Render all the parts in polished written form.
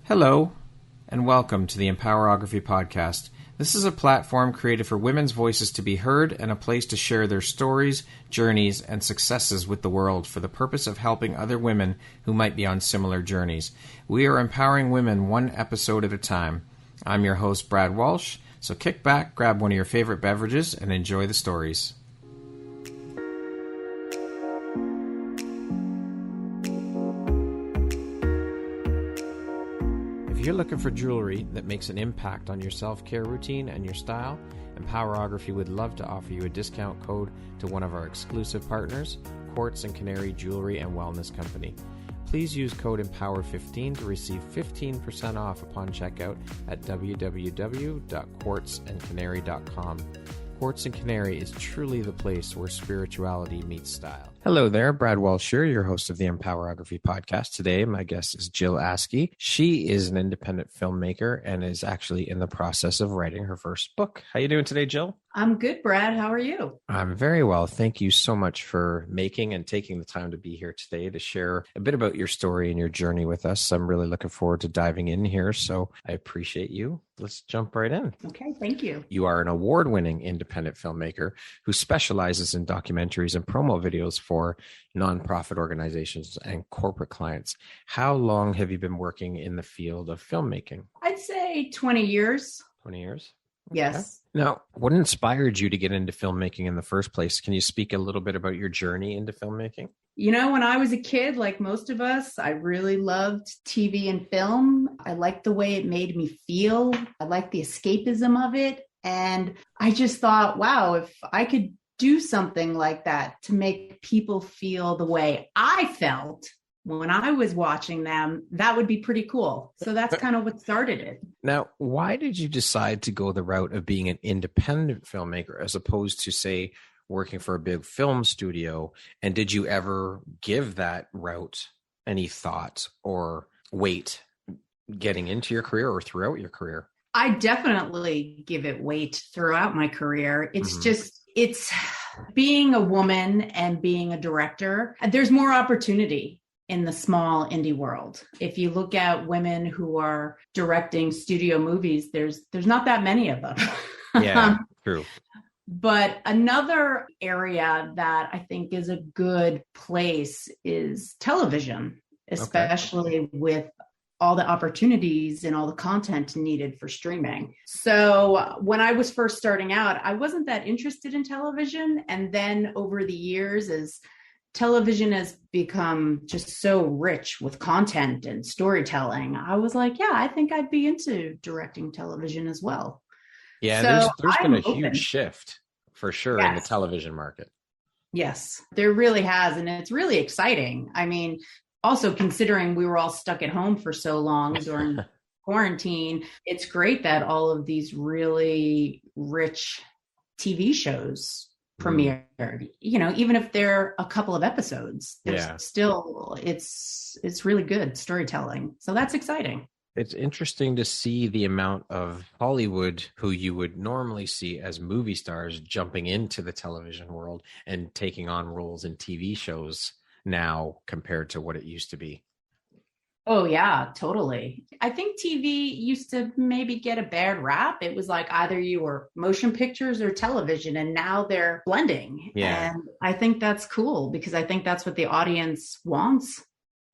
Hello, and welcome to the Empowerography Podcast. This is a platform created for women's voices to be heard and a place to share their stories, journeys, and successes with the world for the purpose of helping other women who might be on similar journeys. We are empowering women one episode at a time. I'm your host, Brad Walsh, so kick back, grab one of your favorite beverages, and enjoy the stories. If you're looking for jewelry that makes an impact on your self-care routine and your style, Empowerography would love to offer you a discount code to one of our exclusive partners, Quartz & Canary Jewelry and Wellness Company. Please use code EMPOWER15 to receive 15% off upon checkout at www.quartzandcanary.com. Quartz & Canary is truly the place where spirituality meets style. Hello there, Brad Walsh here, your host of the Empowerography Podcast. Today, my guest is Jill Aske. She is an independent filmmaker and is actually in the process of writing her first book. How you doing today, Jill? I'm good, Brad. How are you? I'm very well. Thank you so much for making and taking the time to be here today to share a bit about your story and your journey with us. I'm really looking forward to diving in here, so I appreciate you. Let's jump right in. Okay, thank you. You are an award-winning independent filmmaker who specializes in documentaries and promo videos for nonprofit organizations and corporate clients. How long have you been working in the field of filmmaking? I'd say 20 years. 20 years? Yes. Okay. Now, what inspired you to get into filmmaking in the first place? Can you speak a little bit about your journey into filmmaking? You know, when I was a kid, like most of us, I really loved TV and film. I liked the way it made me feel. I liked the escapism of it. And I just thought, wow, if I could do something like that to make people feel the way I felt when I was watching them, that would be pretty cool. So that's kind of what started it. Now, why did you decide to go the route of being an independent filmmaker as opposed to, say, working for a big film studio? And did you ever give that route any thought or weight getting into your career or throughout your career? I definitely give it weight throughout my career. It's it's being a woman and being a director. There's more opportunity in the small indie world. If you look at women who are directing studio movies, there's not that many of them. Yeah, true. But another area that I think is a good place is television, especially with all the opportunities and all the content needed for streaming. So when I was first starting out, I wasn't that interested in television. And then over the years, as television has become just so rich with content and storytelling, I was like, yeah, I think I'd be into directing television as well. Yeah, so there's been a huge shift for sure in the television market. Yes, there really has. And it's really exciting. I mean, also considering we were all stuck at home for so long during quarantine, it's great that all of these really rich TV shows premiered, you know, even if they're a couple of episodes, there's still, it's really good storytelling. So that's exciting. It's interesting to see the amount of Hollywood who you would normally see as movie stars jumping into the television world and taking on roles in TV shows now compared to what it used to be. Oh, yeah, totally. I think TV used to maybe get a bad rap. It was like either you were motion pictures or television, and now they're blending. Yeah. And I think that's cool because I think that's what the audience wants.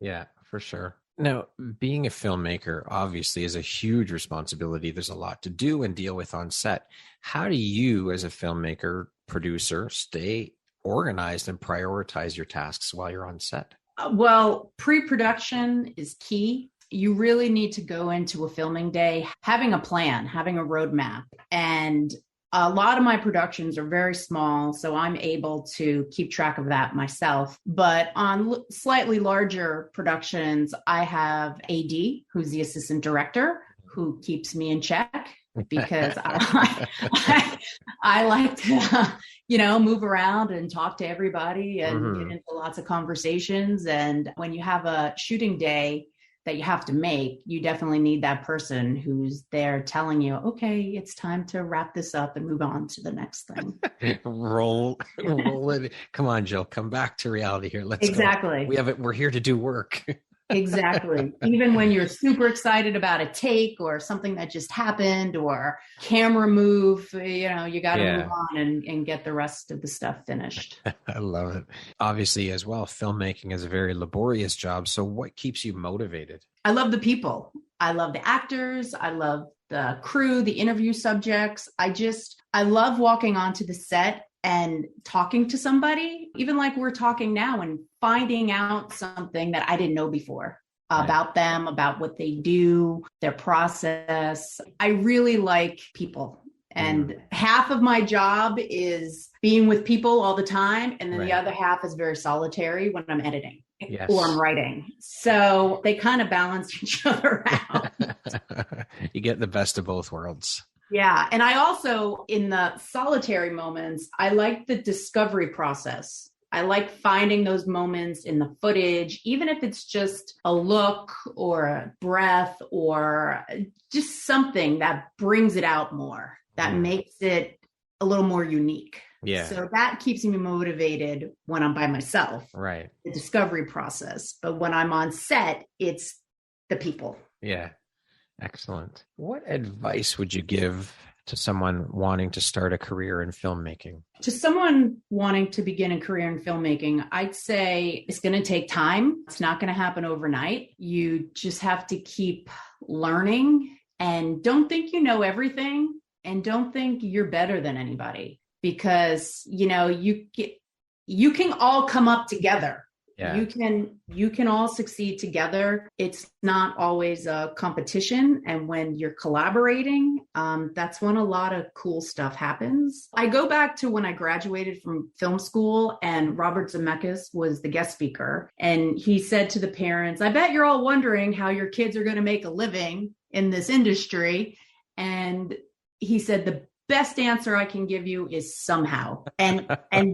Yeah, for sure. Now, being a filmmaker obviously is a huge responsibility. There's a lot to do and deal with on set. How do you, as a filmmaker, producer, stay organized and prioritize your tasks while you're on set? Well, pre-production is key. You really need to go into a filming day having a plan, having a roadmap. And a lot of my productions are very small, so I'm able to keep track of that myself. But on slightly larger productions, I have AD, who's the assistant director, who keeps me in check because I like to, move around and talk to everybody and get into lots of conversations. And when you have a shooting day that you have to make, you definitely need that person who's there telling you, okay, it's time to wrap this up and move on to the next thing. roll it. Come on, Jill, come back to reality here. Let's go. We're We're here to do work. Exactly. Even when you're super excited about a take or something that just happened or camera move, you got to move on and get the rest of the stuff finished. I love it. Obviously, as well, filmmaking is a very laborious job. So what keeps you motivated? I love the people. I love the actors. I love the crew, the interview subjects. I love walking onto the set and talking to somebody, even like we're talking now, and finding out something that I didn't know before about them, about what they do, their process. I really like people. And half of my job is being with people all the time. And then the other half is very solitary when I'm editing or I'm writing. So they kind of balance each other out. You get the best of both worlds. Yeah. And I also, in the solitary moments, I like the discovery process. I like finding those moments in the footage, even if it's just a look or a breath or just something that brings it out more, that makes it a little more unique. Yeah. So that keeps me motivated when I'm by myself. Right. The discovery process. But when I'm on set, it's the people. Yeah. Excellent. What advice would you give to someone wanting to start a career in filmmaking? To someone wanting to begin a career in filmmaking, I'd say it's going to take time. It's not going to happen overnight. You just have to keep learning and don't think you know everything and don't think you're better than anybody because, you can all come up together. Yeah. You can all succeed together. It's not always a competition. And when you're collaborating, that's when a lot of cool stuff happens. I go back to when I graduated from film school and Robert Zemeckis was the guest speaker. And he said to the parents, I bet you're all wondering how your kids are going to make a living in this industry. And he said, the best answer I can give you is somehow. And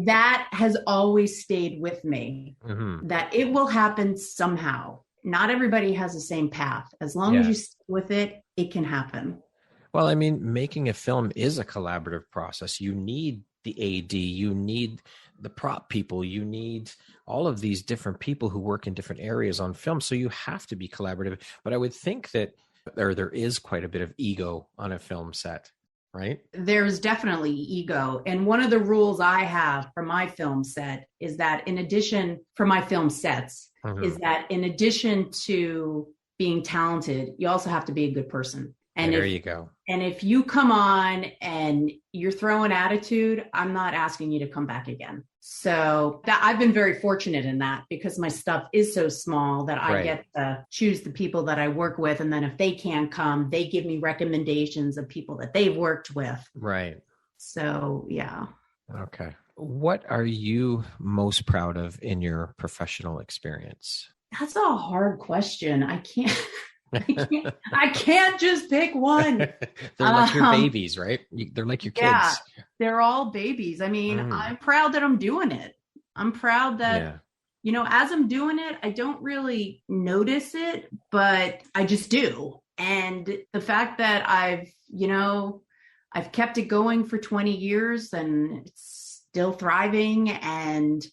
that has always stayed with me, that it will happen somehow. Not everybody has the same path. As long as you stick with it, it can happen. Well, I mean, making a film is a collaborative process. You need the AD, you need the prop people, you need all of these different people who work in different areas on film. So you have to be collaborative. But I would think that there is quite a bit of ego on a film set. Right? There's definitely ego. And one of the rules I have for my film set is that in addition to being talented, you also have to be a good person. And there you go. And if you come on and you're throwing attitude, I'm not asking you to come back again. So I've been very fortunate in that because my stuff is so small that I get to choose the people that I work with. And then if they can't come, they give me recommendations of people that they've worked with. Right. So, yeah. Okay. What are you most proud of in your professional experience? That's a hard question. I can't just pick one. They're like your babies, right? They're like your kids. Yeah, they're all babies. I mean, I'm proud that I'm doing it. I'm proud that, as I'm doing it, I don't really notice it, but I just do. And the fact that I've kept it going for 20 years and it's still thriving and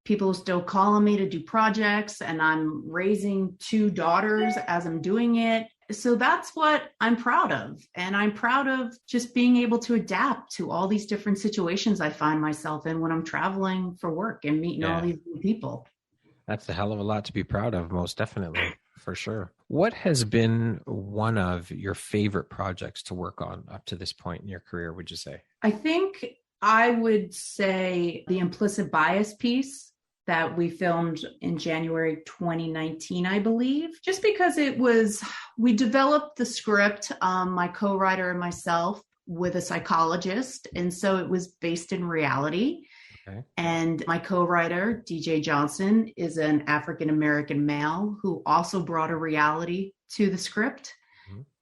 people are still calling me to do projects and I'm raising 2 daughters as I'm doing it. So that's what I'm proud of. And I'm proud of just being able to adapt to all these different situations I find myself in when I'm traveling for work and meeting all these new people. That's a hell of a lot to be proud of, most definitely, for sure. What has been one of your favorite projects to work on up to this point in your career, would you say? I think I would say the implicit bias piece that we filmed in January 2019, I believe, just because we developed the script, my co-writer and myself, with a psychologist. And so it was based in reality. Okay. And my co-writer, DJ Johnson, is an African-American male who also brought a reality to the script.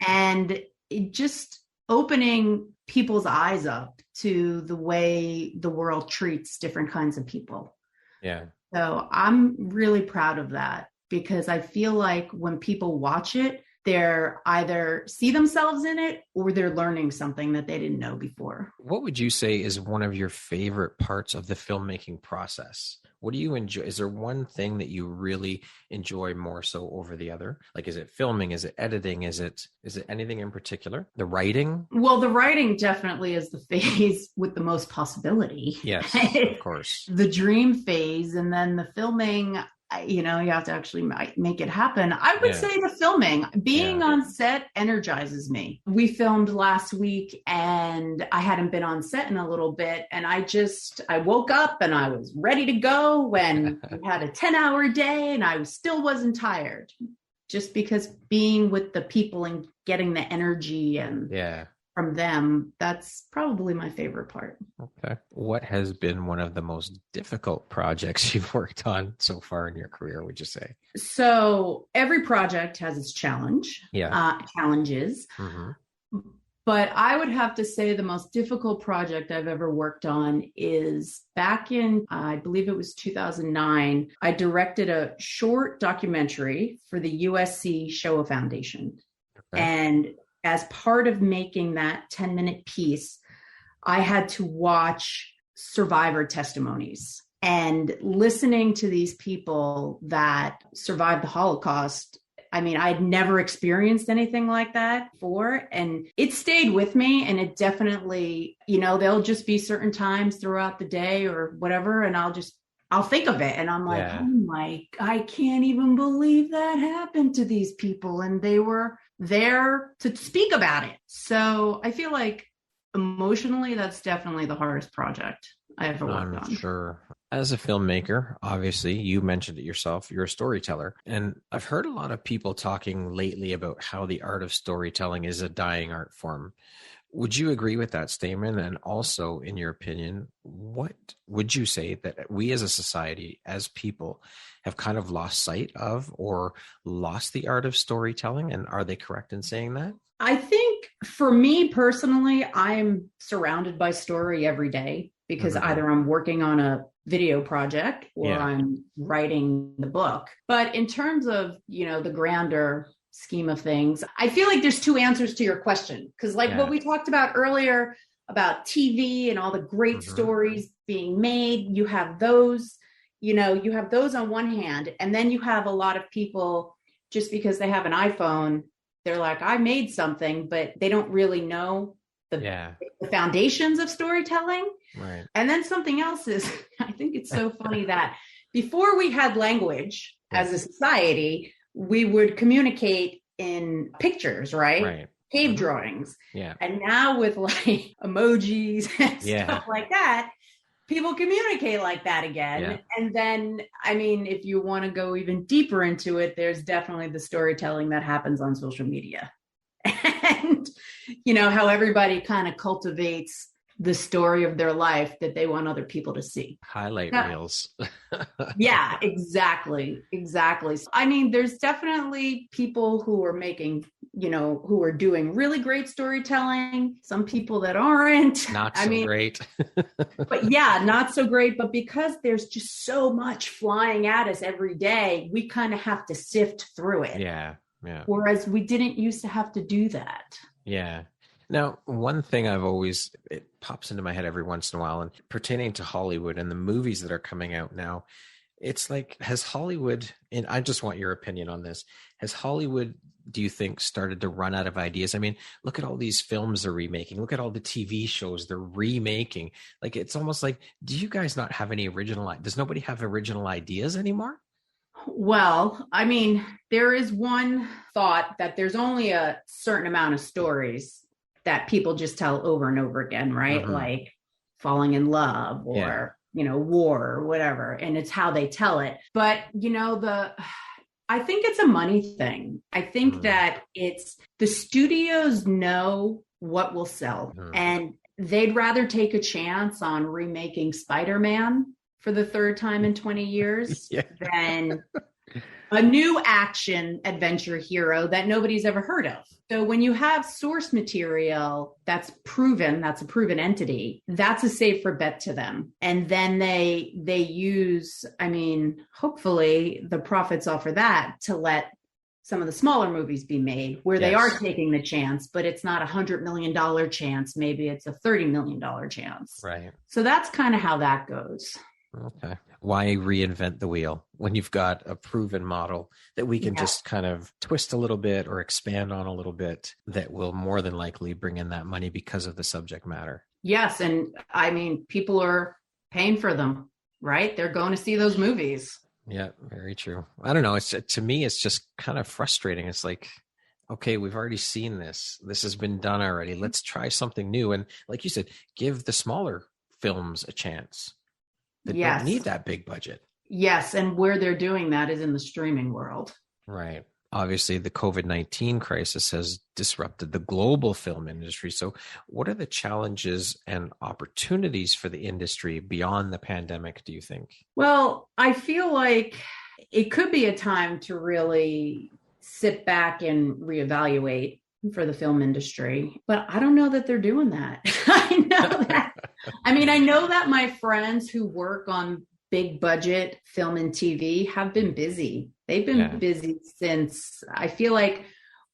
And it just opening people's eyes up to the way the world treats different kinds of people. Yeah. So I'm really proud of that because I feel like when people watch it, they're either see themselves in it or they're learning something that they didn't know before. What would you say is one of your favorite parts of the filmmaking process? What do you enjoy? Is there one thing that you really enjoy more so over the other? Like, is it filming? Is it editing? Is it anything in particular? The writing? Well, the writing definitely is the phase with the most possibility. Yes, of course. The dream phase, and then the filming, you have to actually make it happen. I would say the filming, being on set energizes me. We filmed last week and I hadn't been on set in a little bit. And I woke up and I was ready to go when we had a 10-hour day and I still wasn't tired, just because being with the people and getting the energy and from them, that's probably my favorite part. Okay. What has been one of the most difficult projects you've worked on so far in your career, would you say? So every project has its challenges. Mm-hmm. But I would have to say the most difficult project I've ever worked on is back in, I believe it was 2009, I directed a short documentary for the USC Shoah Foundation. Okay. And as part of making that 10-minute piece, I had to watch survivor testimonies and listening to these people that survived the Holocaust. I mean, I'd never experienced anything like that before, and it stayed with me. And it definitely, there'll just be certain times throughout the day or whatever, and I'll think of it. And I'm like, I can't even believe that happened to these people. And they were there to speak about it. So I feel like emotionally, that's definitely the hardest project I ever worked on. Sure. As a filmmaker, obviously, you mentioned it yourself, you're a storyteller. And I've heard a lot of people talking lately about how the art of storytelling is a dying art form. Would you agree with that statement? And also, in your opinion, what would you say that we as a society, as people, have kind of lost sight of or lost the art of storytelling? And are they correct in saying that? I think for me personally, I'm surrounded by story every day because either I'm working on a video project or I'm writing the book. But in terms of, the grander scheme of things, I feel like there's two answers to your question. Because what we talked about earlier about TV and all the great stories being made, you have those, you have those on one hand. And then you have a lot of people, just because they have an iPhone, they're like, I made something, but they don't really know the foundations of storytelling. Right. And then something else is, I think it's so funny that before we had language as a society, we would communicate in pictures, right? Cave drawings. Yeah. And now with like emojis and stuff like that, people communicate like that again. Yeah. And then, I mean, if you want to go even deeper into it, there's definitely the storytelling that happens on social media. And, how everybody kind of cultivates the story of their life that they want other people to see. Highlight reels. Yeah, exactly. I mean, there's definitely people who are making, who are doing really great storytelling. Some people that aren't. Not so great. But not so great. But because there's just so much flying at us every day, we kind of have to sift through it. Yeah. Whereas we didn't used to have to do that. Yeah. Now, one thing it pops into my head every once in a while, and pertaining to Hollywood and the movies that are coming out now, it's like, has Hollywood, and I just want your opinion on this, has Hollywood, do you think, started to run out of ideas? I mean, look at all these films they're remaking. Look at all the TV shows they're remaking. Like, it's almost like, do you guys not have any does nobody have original ideas anymore? Well, I mean, there is one thought that there's only a certain amount of stories that people just tell over and over again, right? Like falling in love or, war or whatever. And it's how they tell it. But, I think it's a money thing. I think that it's the studios know what will sell and they'd rather take a chance on remaking Spider-Man for the third time in 20 years than a new action adventure hero that nobody's ever heard of. So when you have source material that's a proven entity, that's a safer bet to them. And then they use, hopefully the profits off of that to let some of the smaller movies be made where they are taking the chance, but it's not $100 million chance. Maybe it's a $30 million chance. Right. So that's kind of how that goes. Okay. Why reinvent the wheel when you've got a proven model that we can just kind of twist a little bit or expand on a little bit that will more than likely bring in that money because of the subject matter? Yes. And I mean, people are paying for them, right? They're going to see those movies. Yeah, very true. I don't know. To me, it's just kind of frustrating. It's like, okay, we've already seen this. This has been done already. Let's try something new. And like you said, give the smaller films a chance that don't need that big budget. Yes. And where they're doing that is in the streaming world. Right. Obviously, the COVID-19 crisis has disrupted the global film industry. So what are the challenges and opportunities for the industry beyond the pandemic, do you think? Well, I feel like it could be a time to really sit back and reevaluate for the film industry, but I don't know that they're doing that. I know that. I mean, I know that my friends who work on big budget film and TV have been busy. They've been busy since, I feel like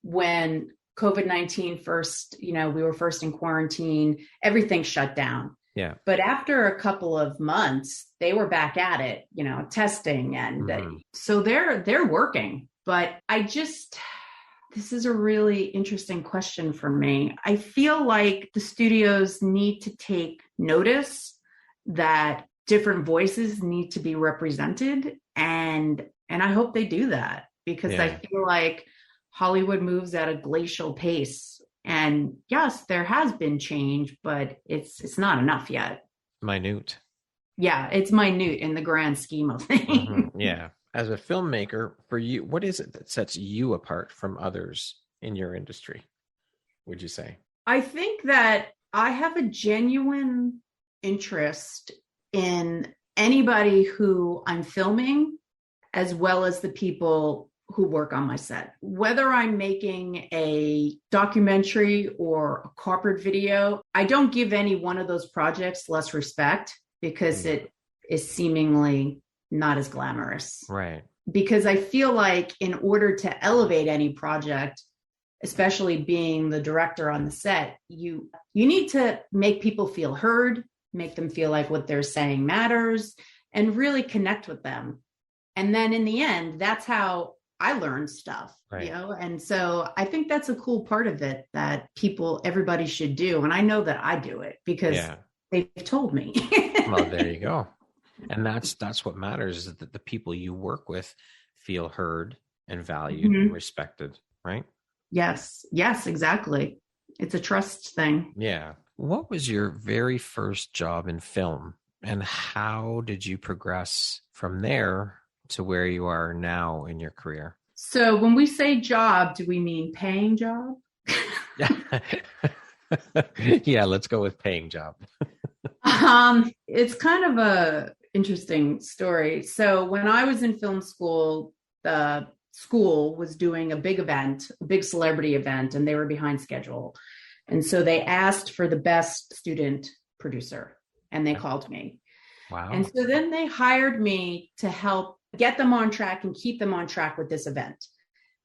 when COVID-19 first, we were first in quarantine, everything shut down. Yeah. But after a couple of months, they were back at it, testing. And so they're working. But this is a really interesting question for me. I feel like the studios need to take notice that different voices need to be represented. And I hope they do that, because I feel like Hollywood moves at a glacial pace. And yes, there has been change, but it's not enough yet. Minute. Yeah, it's minute in the grand scheme of things. Mm-hmm. Yeah. As a filmmaker, for you, what is it that sets you apart from others in your industry, would you say? I think that I have a genuine interest in anybody who I'm filming, as well as the people who work on my set. Whether I'm making a documentary or a corporate video, I don't give any one of those projects less respect because it is seemingly not as glamorous. Right. Because I feel like in order to elevate any project, especially being the director on the set, you need to make people feel heard, make them feel like what they're saying matters, and really connect with them. And then in the end, that's how I learn stuff, right. And so I think that's a cool part of it that everybody should do. And I know that I do it because they've told me. Well, there you go. And that's what matters, is that the people you work with feel heard and valued and respected, right? Yes, exactly. It's a trust thing. Yeah. What was your very first job in film, and how did you progress from there to where you are now in your career? So when we say job, do we mean paying job? Yeah, let's go with paying job. It's kind of a interesting story. So when I was in film school, the school was doing a big event, a big celebrity event, and they were behind schedule. And so they asked for the best student producer, and they called me. Wow. And so then they hired me to help get them on track and keep them on track with this event,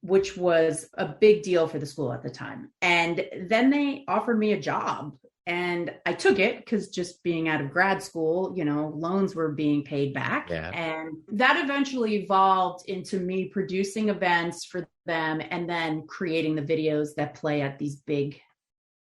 which was a big deal for the school at the time. And then they offered me a job, and I took it because just being out of grad school, loans were being paid back. Yeah. And that eventually evolved into me producing events for them and then creating the videos that play at these big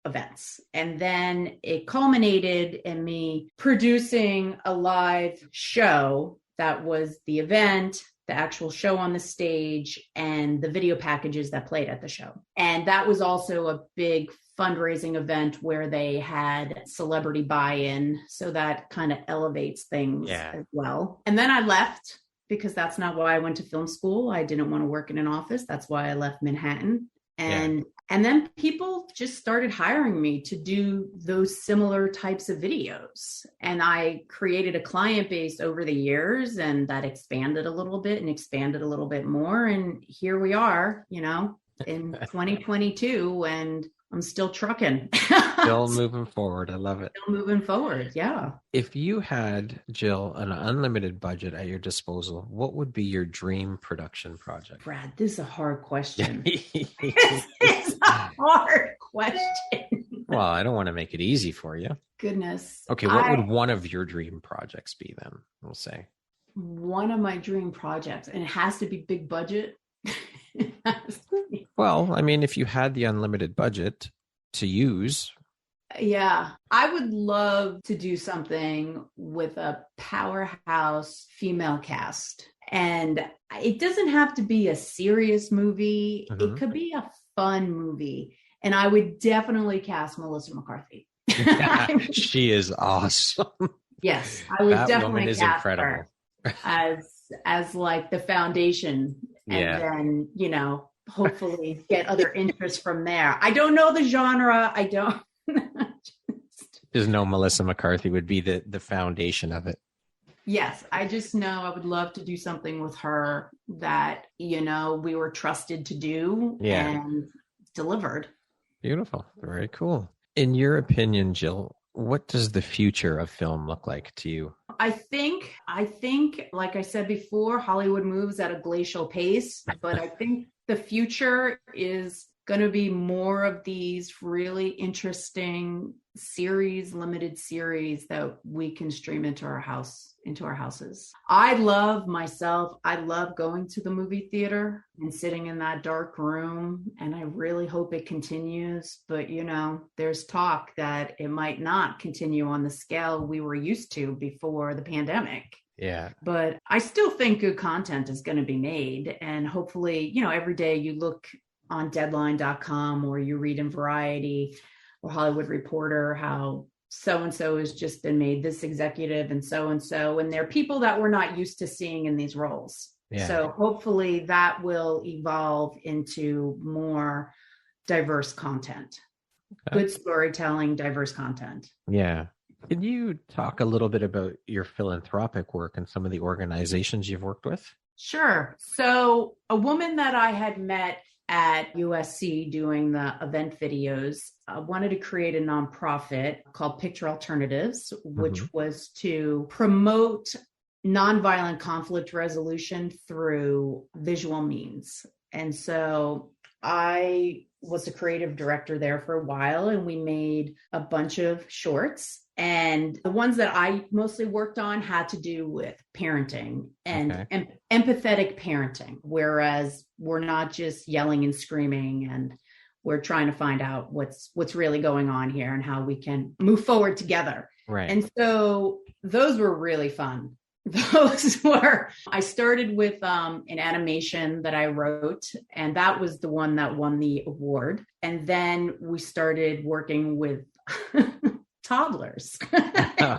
events. And then it culminated in me producing a live show that was the event, the actual show on the stage, and the video packages that played at the show. And that was also a big fundraising event where they had celebrity buy-in. So that kind of elevates things as well. And then I left because that's not why I went to film school. I didn't want to work in an office. That's why I left Manhattan. And then people just started hiring me to do those similar types of videos. And I created a client base over the years, and that expanded a little bit and expanded a little bit more. And here we are, in 2022, and I'm still trucking. Still moving forward. I love it. Still moving forward. Yeah. If you had, Jill, an unlimited budget at your disposal, what would be your dream production project? Brad, this is a hard question. This is a hard question. Well, I don't want to make it easy for you. Goodness. Okay. What would one of your dream projects be then? We'll say. one of my dream projects, and it has to be big budget. Well, I mean, if you had the unlimited budget to use. Yeah, I would love to do something with a powerhouse female cast. And it doesn't have to be a serious movie. Mm-hmm. It could be a fun movie. And I would definitely cast Melissa McCarthy. Yeah, she is awesome. Yes, I would that definitely woman is cast incredible. her as like the foundation. And then, you know, hopefully get other interests from there. I don't know the genre. I don't. Just know Melissa McCarthy would be the foundation of it. Yes, I just know I would love to do something with her that, you know, we were trusted to do and delivered. Beautiful. Very cool. In your opinion, Jill, what does the future of film look like to you? I think, like I said before, Hollywood moves at a glacial pace, but I think the future is going to be more of these really interesting limited series that we can stream into our houses. I love going to the movie theater and sitting in that dark room, and I really hope it continues. But, you know, there's talk that it might not continue on the scale we were used to before the pandemic. Yeah. But I still think good content is going to be made. And hopefully, you know, every day you look on deadline.com or you read in Variety or Hollywood Reporter how so-and-so has just been made this executive and so-and-so. And they're people that we're not used to seeing in these roles. Yeah. So hopefully that will evolve into more diverse content. Okay. Good storytelling, diverse content. Yeah. Can you talk a little bit about your philanthropic work and some of the organizations you've worked with? Sure. So a woman that I had met at USC doing the event videos wanted to create a nonprofit called Picture Alternatives, which was to promote nonviolent conflict resolution through visual means. And so I was the creative director there for a while, and we made a bunch of shorts. And the ones that I mostly worked on had to do with parenting and empathetic parenting, whereas we're not just yelling and screaming, and we're trying to find out what's really going on here and how we can move forward together. Right. And so those were really fun. I started with an animation that I wrote, and that was the one that won the award. And then we started working with toddlers.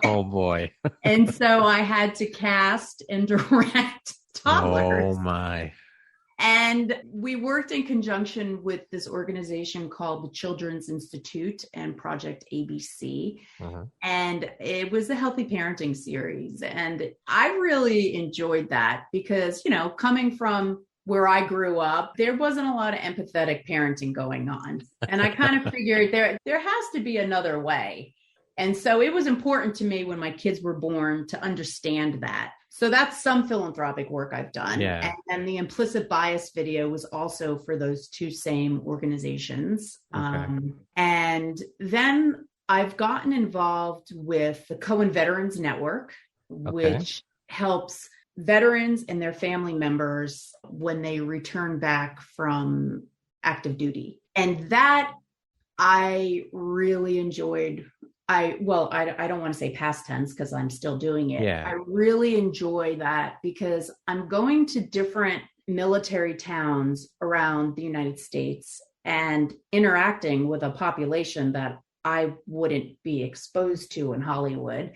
Oh boy. And so I had to cast and direct toddlers. Oh my. And we worked in conjunction with this organization called the Children's Institute and Project ABC. And it was a healthy parenting series. And I really enjoyed that because, you know, coming from where I grew up, there wasn't a lot of empathetic parenting going on. And I kind of figured there has to be another way. And so it was important to me when my kids were born to understand that. So that's some philanthropic work I've done. Yeah. And the implicit bias video was also for those two same organizations. And then I've gotten involved with the Cohen Veterans Network, which helps veterans and their family members when they return back from active duty. And that I really enjoyed. I don't want to say past tense because I'm still doing it. Yeah. I really enjoy that because I'm going to different military towns around the United States and interacting with a population that I wouldn't be exposed to in Hollywood.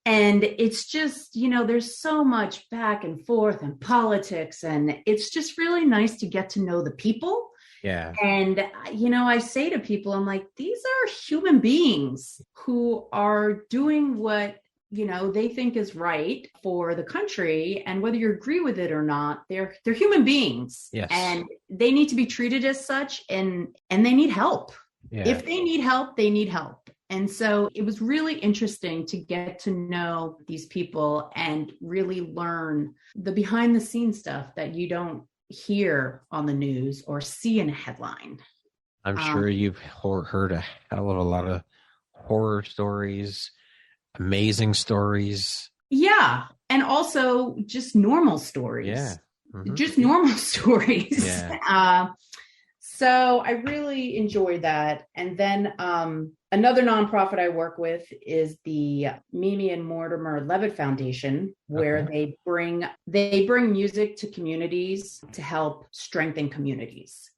And it's just, you know, there's so much back and forth and politics, and it's just really nice to get to know the people. Yeah. And, you know, I say to people, I'm like, these are human beings who are doing what, you know, they think is right for the country. And whether you agree with it or not, they're human beings. Yes. And they need to be treated as such, and they need help. Yeah. If they need help, they need help. And so it was really interesting to get to know these people and really learn the behind the scenes stuff that you don't hear on the news or see in a headline. I'm sure you've heard a hell of a lot of horror stories, amazing stories. Yeah. And also just normal stories. Yeah. Mm-hmm. Just normal stories. Yeah. So I really enjoy that. And then another nonprofit I work with is the Mimi and Mortimer Levitt Foundation, where they bring music to communities to help strengthen communities.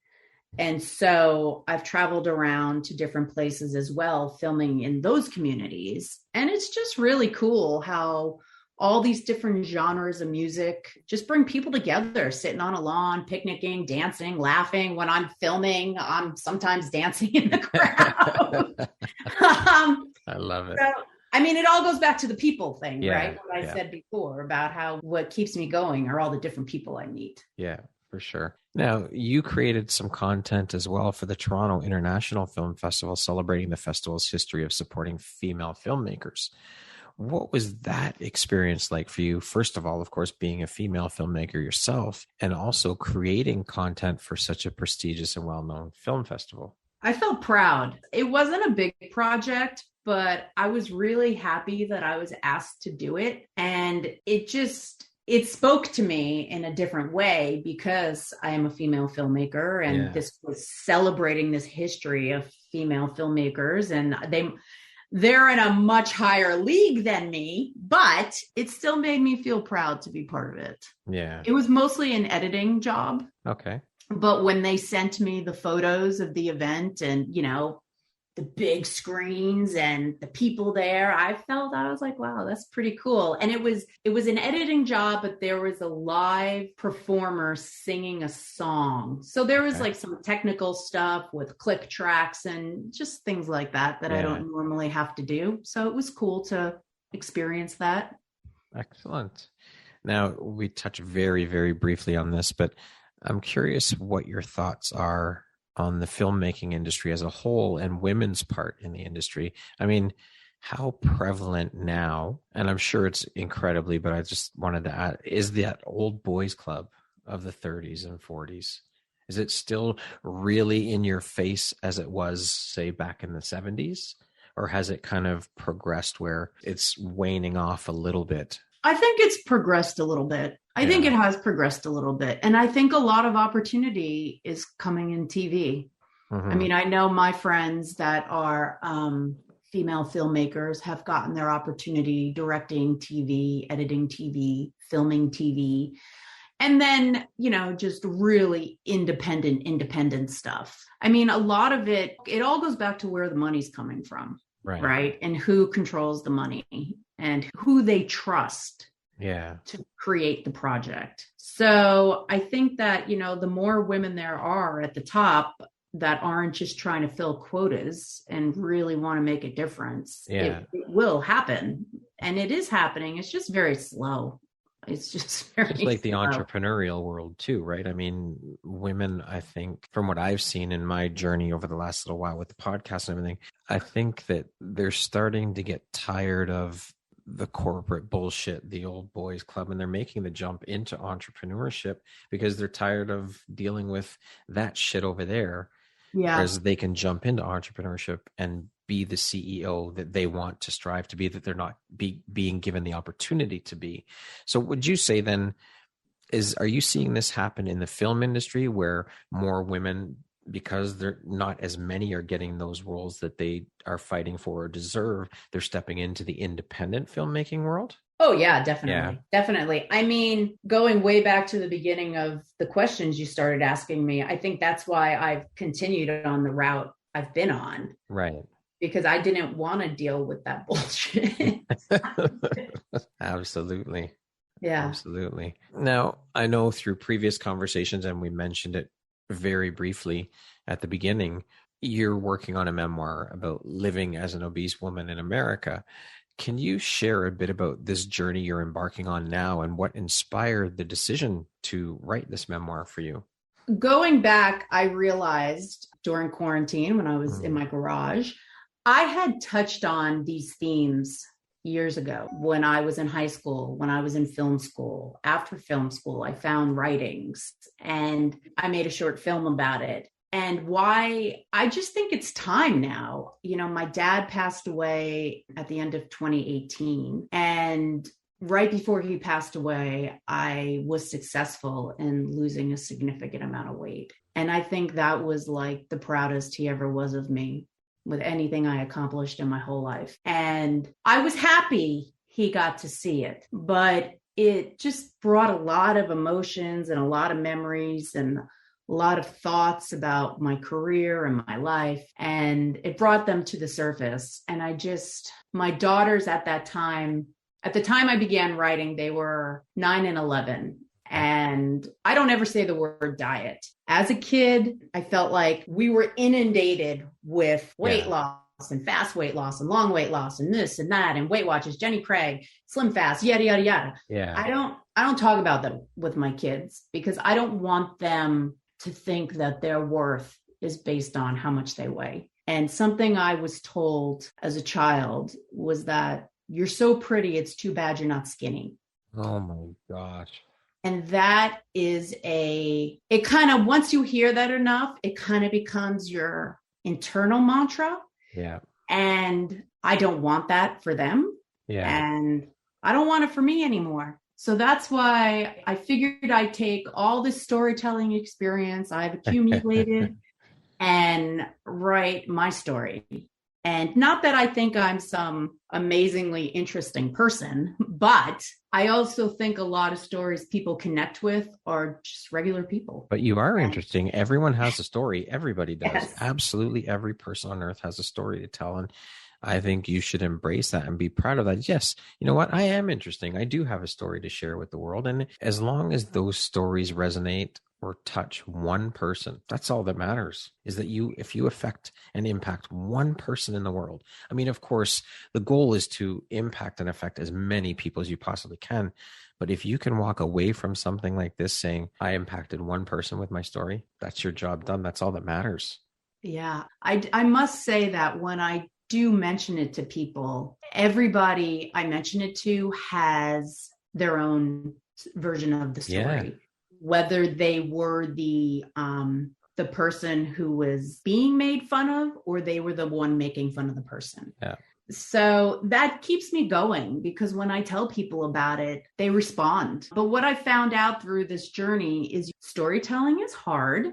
And so I've traveled around to different places as well, filming in those communities. And it's just really cool how all these different genres of music just bring people together, sitting on a lawn, picnicking, dancing, laughing. When I'm filming, I'm sometimes dancing in the crowd. I love it. So, I mean, it all goes back to the people thing, Yeah, right? What I said before about how what keeps me going are all the different people I meet. Yeah, for sure. Now, you created some content as well for the Toronto International Film Festival, celebrating the festival's history of supporting female filmmakers. What was that experience like for you? First of all, of course, being a female filmmaker yourself, and also creating content for such a prestigious and well-known film festival. I felt proud. It wasn't a big project, but I was really happy that I was asked to do it. And it spoke to me in a different way because I am a female filmmaker, and this was celebrating this history of female filmmakers, and they're in a much higher league than me, but it still made me feel proud to be part of it. Yeah. It was mostly an editing job. Okay. But when they sent me the photos of the event and, the big screens and the people there, I was like, wow, that's pretty cool. And it was an editing job, but there was a live performer singing a song. So there was like some technical stuff with click tracks and just things like that I don't normally have to do. So it was cool to experience that. Excellent. Now, we touched very, very briefly on this, but I'm curious what your thoughts are on the filmmaking industry as a whole and women's part in the industry. I mean, how prevalent now, and I'm sure it's incredibly, but I just wanted to add, is that old boys club of the 30s and 40s? Is it still really in your face as it was, say, back in the 70s? Or has it kind of progressed where it's waning off a little bit? I think it's progressed a little bit. I think it has progressed a little bit. And I think a lot of opportunity is coming in TV. Mm-hmm. I mean, I know my friends that are female filmmakers have gotten their opportunity directing TV, editing TV, filming TV, and then, just really independent stuff. I mean, a lot of it all goes back to where the money's coming from, right? And who controls the money and who they trust to create the project. So I think that, the more women there are at the top that aren't just trying to fill quotas and really want to make a difference, it will happen. And it is happening. It's just very slow. It's just very It's like the slow. entrepreneurial world too, right? I mean, women, I think, from what I've seen in my journey over the last little while with the podcast and everything, I think that they're starting to get tired of the corporate bullshit, the old boys club, and they're making the jump into entrepreneurship because they're tired of dealing with that shit over there. Yeah. Whereas they can jump into entrepreneurship and be the CEO that they want to strive to be, that they're not being given the opportunity to be. So would you say then, are you seeing this happen in the film industry where more women, because they're not as many are getting those roles that they are fighting for or deserve, they're stepping into the independent filmmaking world? Oh yeah, definitely. Yeah. Definitely. I mean, going way back to the beginning of the questions you started asking me, I think that's why I've continued on the route I've been on. Right. Because I didn't want to deal with that bullshit. Absolutely. Yeah. Absolutely. Now, I know through previous conversations, and we mentioned it very briefly at the beginning, you're working on a memoir about living as an obese woman in America. Can you share a bit about this journey you're embarking on now and what inspired the decision to write this memoir for you? Going back, I realized during quarantine when I was in my garage, I had touched on these themes years ago when I was in high school, when I was in film school. After film school, I found writings and I made a short film about it. And why I just think it's time now. My dad passed away at the end of 2018. And right before he passed away, I was successful in losing a significant amount of weight. And I think that was like the proudest he ever was of me with anything I accomplished in my whole life. And I was happy he got to see it, but it just brought a lot of emotions and a lot of memories and a lot of thoughts about my career and my life. And it brought them to the surface. And my daughters at the time I began writing, they were 9 and 11. And I don't ever say the word diet. As a kid, I felt like we were inundated with weight loss and fast weight loss and long weight loss and this and that and Weight Watchers, Jenny Craig, Slim Fast, yada, yada, yada. Yeah. I don't talk about them with my kids because I don't want them to think that their worth is based on how much they weigh. And something I was told as a child was that you're so pretty, it's too bad you're not skinny. Oh my gosh. And that is it kind of, once you hear that enough, it kind of becomes your internal mantra. Yeah. And I don't want that for them. Yeah. And I don't want it for me anymore. So that's why I figured I'd take all this storytelling experience I've accumulated and write my story. And not that I think I'm some amazingly interesting person, but I also think a lot of stories people connect with are just regular people. But you are interesting. Everyone has a story. Everybody does. Yes. Absolutely every person on earth has a story to tell. And I think you should embrace that and be proud of that. Yes, you know what? I am interesting. I do have a story to share with the world. And as long as those stories resonate or touch one person, that's all that matters, is that if you affect and impact one person in the world. I mean, of course, the goal is to impact and affect as many people as you possibly can. But if you can walk away from something like this saying, I impacted one person with my story, that's your job done. That's all that matters. Yeah, I must say that when I do mention it to people, everybody I mention it to has their own version of the story. Yeah. Whether they were the person who was being made fun of or they were the one making fun of the person. Yeah. So that keeps me going because when I tell people about it, they respond. But what I found out through this journey is storytelling is hard.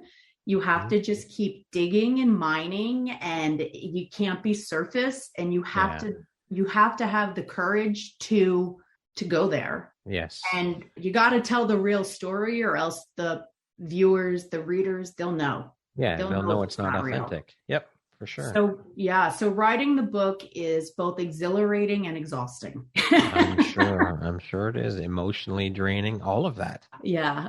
You have to just keep digging and mining, and you can't be surface, and you have to have the courage to go there. Yes. And you got to tell the real story or else the viewers, the readers, they'll know. Yeah, they'll know it's not authentic. Real. Yep, for sure. So writing the book is both exhilarating and exhausting. I'm sure it is. Emotionally draining, all of that. Yeah.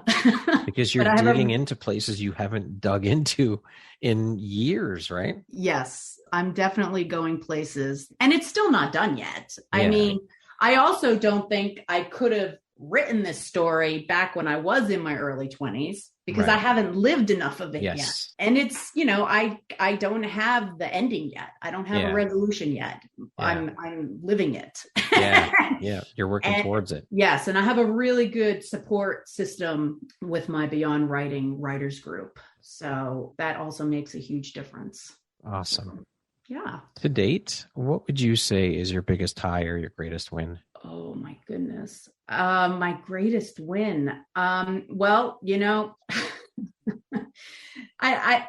Because you're digging into places you haven't dug into in years, right? Yes, I'm definitely going places. And it's still not done yet. Yeah. I mean, I also don't think I could have written this story back when I was in my early 20s because I haven't lived enough of it yet. And it's, I don't have the ending yet. I don't have a resolution yet. Yeah. I'm living it. Yeah. You're working towards it. Yes. And I have a really good support system with my Beyond Writing writers group. So that also makes a huge difference. Awesome. Yeah. To date, what would you say is your biggest high or your greatest win? Oh my goodness. My greatest win. Well, I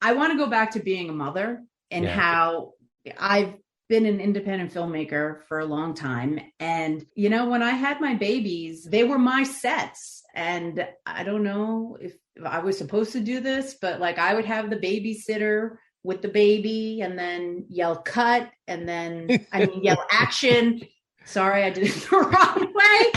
want to go back to being a mother and how I've been an independent filmmaker for a long time. And, when I had my babies, they were my sets. And I don't know if I was supposed to do this, but I would have the babysitter with the baby and then yell cut and then yell action. Sorry, I did it the wrong way.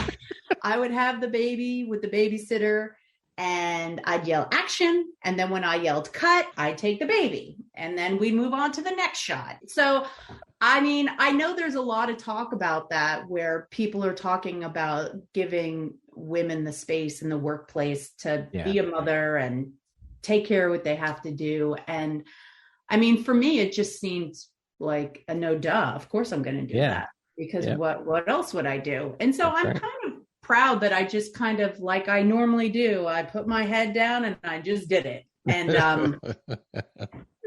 I would have the baby with the babysitter and I'd yell action. And then when I yelled cut, I'd take the baby and then we'd move on to the next shot. So, I know there's a lot of talk about that where people are talking about giving women the space in the workplace to be a mother and take care of what they have to do. And for me, it just seems like a no duh. Of course I'm going to do that because what else would I do? And so I'm kind of proud that I just kind of like I normally do. I put my head down and I just did it. And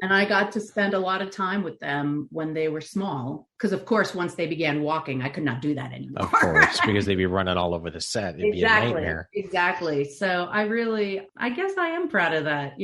And I got to spend a lot of time with them when they were small. Because, of course, once they began walking, I could not do that anymore. Of course, because they'd be running all over the set. It'd be a nightmare. Exactly. So I guess I am proud of that,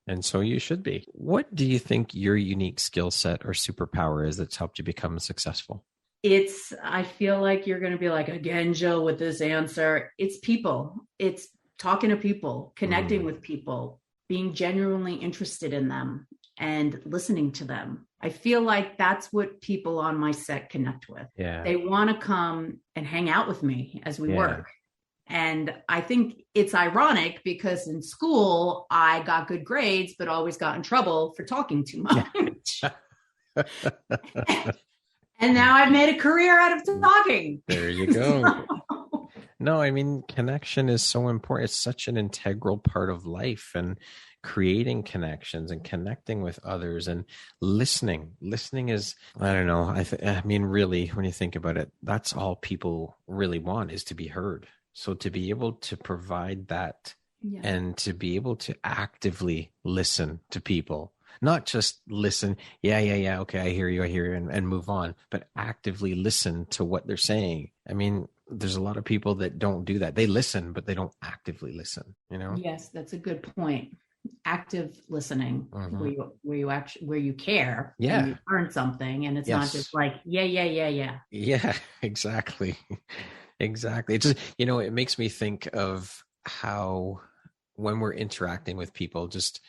And so you should be. What do you think your unique skill set or superpower is that's helped you become successful? I feel like you're going to be like, again, Jill, with this answer. It's people. It's talking to people, connecting with people, being genuinely interested in them and listening to them. I feel like that's what people on my set connect with. Yeah. They want to come and hang out with me as we work. And I think it's ironic because in school, I got good grades, but always got in trouble for talking too much. And now I've made a career out of talking. There you go. No, I mean, connection is so important. It's such an integral part of life, and creating connections and connecting with others and listening. Listening is, I don't know. I mean, really, when you think about it, that's all people really want, is to be heard. So to be able to provide that and to be able to actively listen to people, not just listen, yeah, okay, I hear you, and move on, but actively listen to what they're saying. I mean, there's a lot of people that don't do that. They listen, but they don't actively listen, Yes, that's a good point. Active listening, where you care, and you learn something, and it's not just like, yeah. Yeah, exactly. Exactly. It's just, it makes me think of how when we're interacting with people, just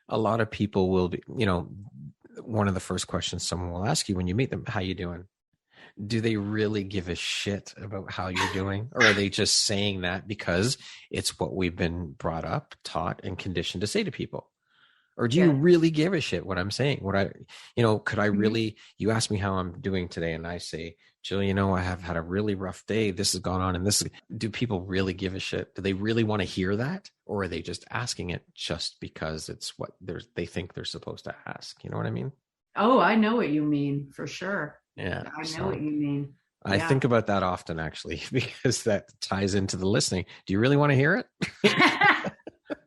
a lot of people will be, one of the first questions someone will ask you when you meet them, how you doing? Do they really give a shit about how you're doing? Or are they just saying that because it's what we've been brought up, taught, and conditioned to say to people? Or do you really give a shit what I'm saying? Could I really, you ask me how I'm doing today and I say, Jill, I have had a really rough day. This has gone on and this. Do people really give a shit? Do they really want to hear that? Or are they just asking it just because it's what they think they're supposed to ask? You know what I mean? Oh, I know what you mean, for sure. Yeah. I know what you mean. I think about that often, actually, because that ties into the listening. Do you really want to hear it?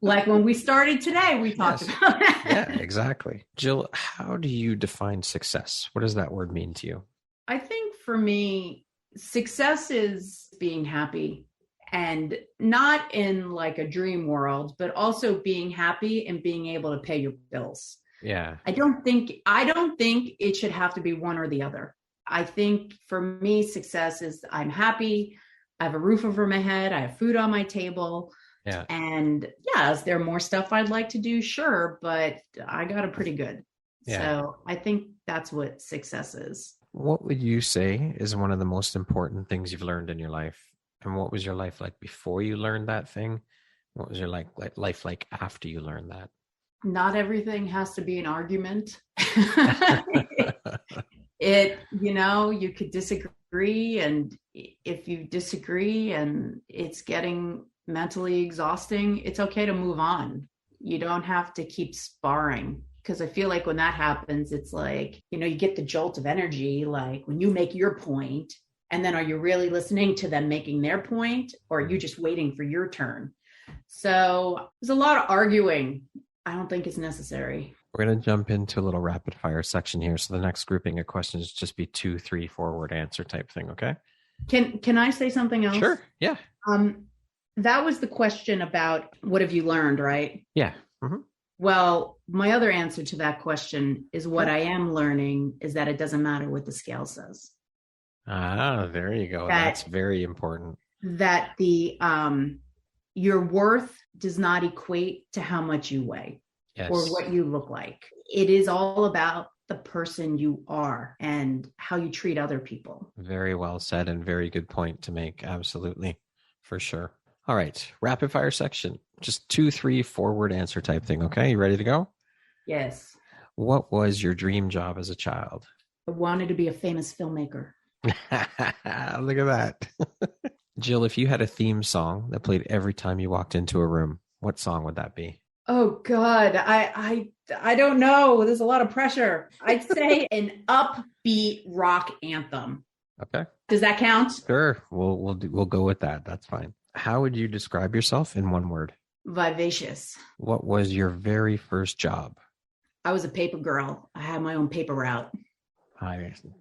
Like when we started today, we talked about that. Yeah, exactly. Jill, how do you define success? What does that word mean to you? I think for me, success is being happy, and not in like a dream world, but also being happy and being able to pay your bills. Yeah. I don't think it should have to be one or the other. I think for me, success is I'm happy. I have a roof over my head. I have food on my table. Yeah. And is there more stuff I'd like to do? Sure. But I got it pretty good. Yeah. So I think that's what success is. What would you say is one of the most important things you've learned in your life? And what was your life like before you learned that thing? What was your life like after you learned that? Not everything has to be an argument. You could disagree. And if you disagree and it's getting mentally exhausting, it's okay to move on. You don't have to keep sparring. Because I feel like when that happens, it's like, you get the jolt of energy, like when you make your point, and then are you really listening to them making their point, or are you just waiting for your turn? So there's a lot of arguing. I don't think it's necessary. We're going to jump into a little rapid fire section here. So the next grouping of questions just be 2, 3, 4-word answer type thing. Okay. Can I say something else? Sure. Yeah. That was the question about what have you learned, right? Yeah. Mm-hmm. Well, my other answer to that question is what I am learning is that it doesn't matter what the scale says. Ah, there you go. That's very important. That your worth does not equate to how much you weigh or what you look like. It is all about the person you are and how you treat other people. Very well said and very good point to make. Absolutely. For sure. All right. Rapid fire section. Just 2, 3, 4-word answer type thing. Okay. You ready to go? Yes. What was your dream job as a child? I wanted to be a famous filmmaker. Look at that. Jill, if you had a theme song that played every time you walked into a room, what song would that be? Oh God, I don't know. There's a lot of pressure. I'd say an upbeat rock anthem. Okay. Does that count? Sure. We'll go with that. That's fine. How would you describe yourself in one word? Vivacious. What was your very first job? I was a paper girl. I had my own paper route.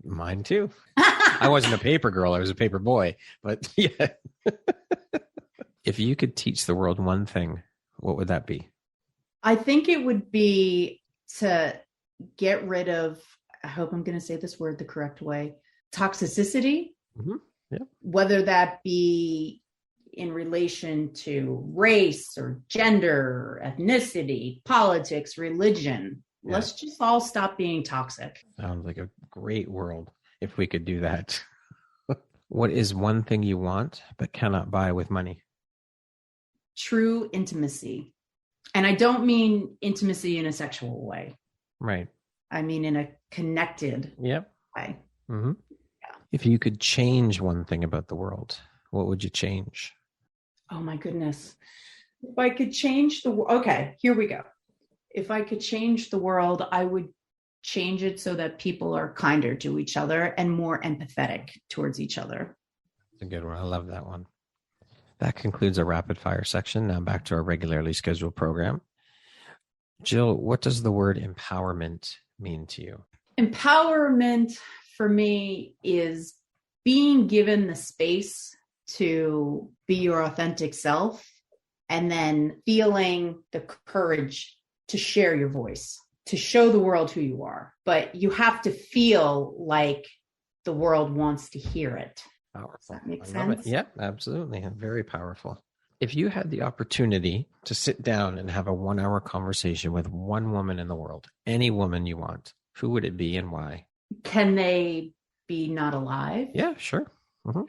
Mine too. I wasn't a paper girl. I was a paper boy. But yeah. If you could teach the world one thing, what would that be? I think it would be to get rid of, I hope I'm going to say this word the correct way, toxicity. Mm-hmm. Yeah. Whether that be in relation to race or gender, ethnicity, politics, religion. Yeah. Let's just all stop being toxic. Sounds like a great world if we could do that. What is one thing you want but cannot buy with money? True intimacy. And I don't mean intimacy in a sexual way. Right. I mean in a connected way. Mm-hmm. Yeah. If you could change one thing about the world, what would you change? Oh my goodness. If I could change the world, okay, here we go. If I could change the world, I would change it so that people are kinder to each other and more empathetic towards each other. That's a good one. I love that one. That concludes our rapid fire section. Now back to our regularly scheduled program. Jill, what does the word empowerment mean to you? Empowerment for me is being given the space to be your authentic self and then feeling the courage to share your voice, to show the world who you are. But you have to feel like the world wants to hear it. Powerful. Does that make sense? Yeah, absolutely. Very powerful. If you had the opportunity to sit down and have a 1-hour conversation with one woman in the world, any woman you want, who would it be and why? Can they be not alive? Yeah, sure. Mm-hmm.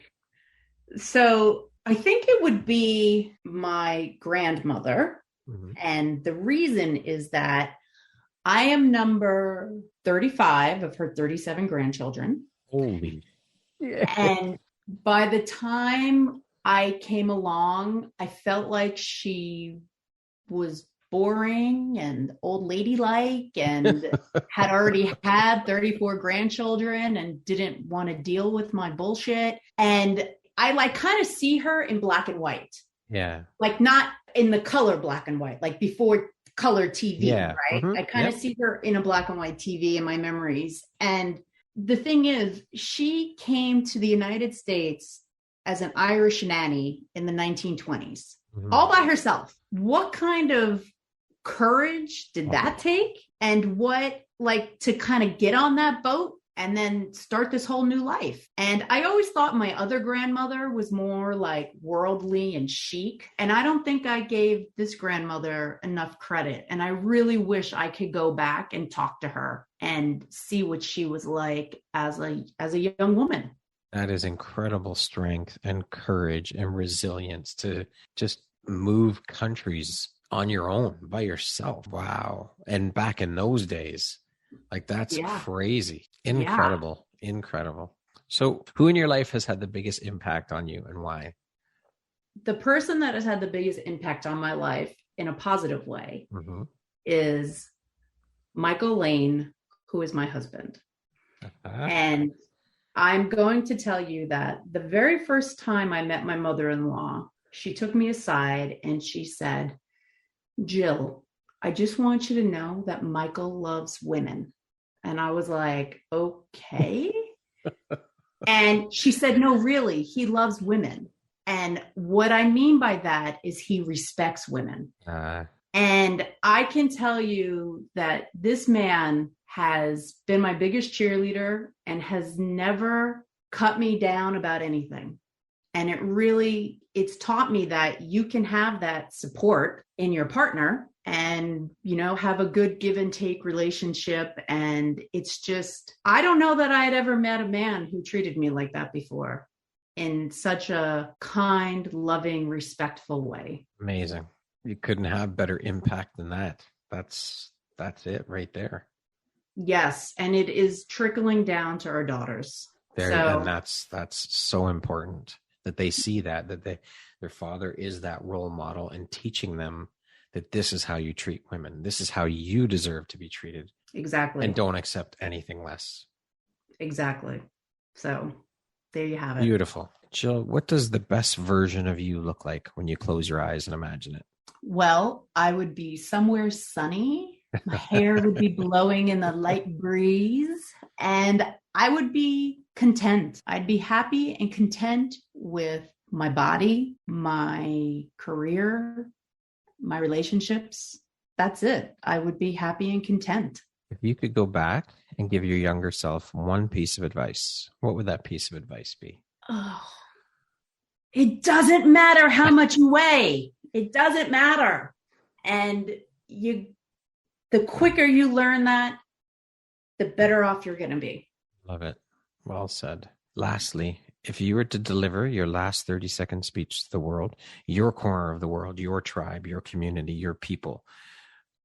So I think it would be my grandmother. Mm-hmm. And the reason is that I am number 35 of her 37 grandchildren. Holy. Yeah. And by the time I came along, I felt like she was boring and old ladylike and had already had 34 grandchildren and didn't want to deal with my bullshit. And I kind of see her in black and white. Yeah. Like not in the color black and white, like before color TV, yeah. Right? Mm-hmm. I kind of see her in a black and white TV in my memories. And the thing is, she came to the United States as an Irish nanny in the 1920s, all by herself. What kind of courage did that take? And what, to kind of get on that boat and then start this whole new life. And I always thought my other grandmother was more like worldly and chic. And I don't think I gave this grandmother enough credit. And I really wish I could go back and talk to her and see what she was like as a young woman. That is incredible strength and courage and resilience to just move countries on your own by yourself. Wow. And back in those days, that's crazy. Incredible. Yeah. Incredible. So who in your life has had the biggest impact on you and why? The person that has had the biggest impact on my life in a positive way is Michael Lane, who is my husband. And I'm going to tell you that the very first time I met my mother-in-law, she took me aside and she said, Jill, I just want you to know that Michael loves women. And I was like, okay. And she said, no, really, he loves women. And what I mean by that is he respects women. And I can tell you that this man has been my biggest cheerleader and has never cut me down about anything. And it's taught me that you can have that support in your partner and, have a good give and take relationship. And it's just, I don't know that I had ever met a man who treated me like that before in such a kind, loving, respectful way. Amazing. You couldn't have better impact than that. That's it right there. Yes. And it is trickling down to our daughters. And that's so important that they see that their father is that role model and teaching them that this is how you treat women. This is how you deserve to be treated. Exactly. And don't accept anything less. Exactly. So there you have it. Beautiful. Jill, what does the best version of you look like when you close your eyes and imagine it? Well, I would be somewhere sunny My hair would be blowing in the light breeze, and I would be content. I'd be happy and content with my body, my career, my relationships. That's it. I would be happy and content. If you could go back and give your younger self one piece of advice, what would that piece of advice be? Oh, it doesn't matter how much you weigh. It doesn't matter. And the quicker you learn that, the better off you're going to be. Love it. Well said. Lastly, if you were to deliver your last 30-second speech to the world, your corner of the world, your tribe, your community, your people,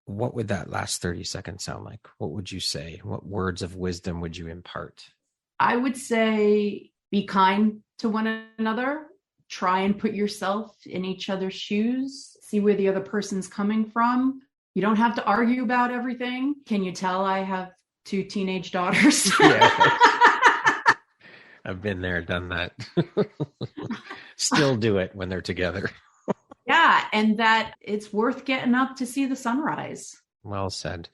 what would that last 30 seconds sound like? What would you say? What words of wisdom would you impart? I would say be kind to one another. Try and put yourself in each other's shoes. See where the other person's coming from. You don't have to argue about everything. Can you tell I have 2 teenage daughters? Yeah. I've been there, done that. Still do it when they're together. Yeah, and that it's worth getting up to see the sunrise. Well said.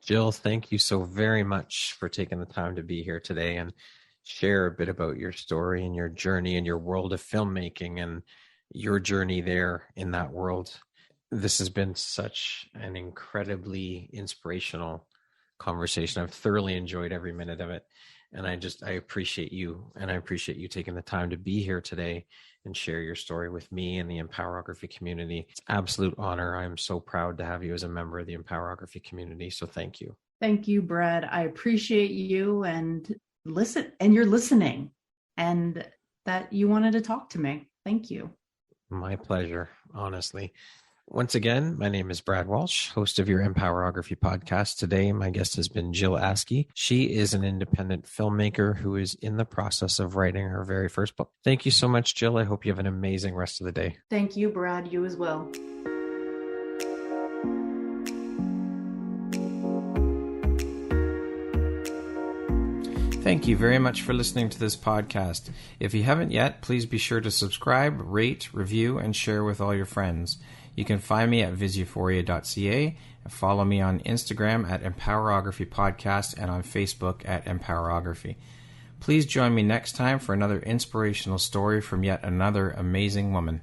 Jill, thank you so very much for taking the time to be here today and share a bit about your story and your journey and your world of filmmaking and your journey there in that world. This has been such an incredibly inspirational conversation. I've thoroughly enjoyed every minute of it. And I appreciate you, and I appreciate you taking the time to be here today and share your story with me and the Empowerography community. It's an absolute honor. I'm so proud to have you as a member of the Empowerography community. So thank you. Thank you, Brad. I appreciate you and you're listening and that you wanted to talk to me. Thank you. My pleasure, honestly. Once again, my name is Brad Walsh, host of your Empowerography podcast. Today, my guest has been Jill Aske. She is an independent filmmaker who is in the process of writing her very first book. Thank you so much, Jill. I hope you have an amazing rest of the day. Thank you, Brad. You as well. Thank you very much for listening to this podcast. If you haven't yet, please be sure to subscribe, rate, review, and share with all your friends. You can find me at visuphoria.ca and follow me on Instagram at Empowerography Podcast and on Facebook at Empowerography. Please join me next time for another inspirational story from yet another amazing woman.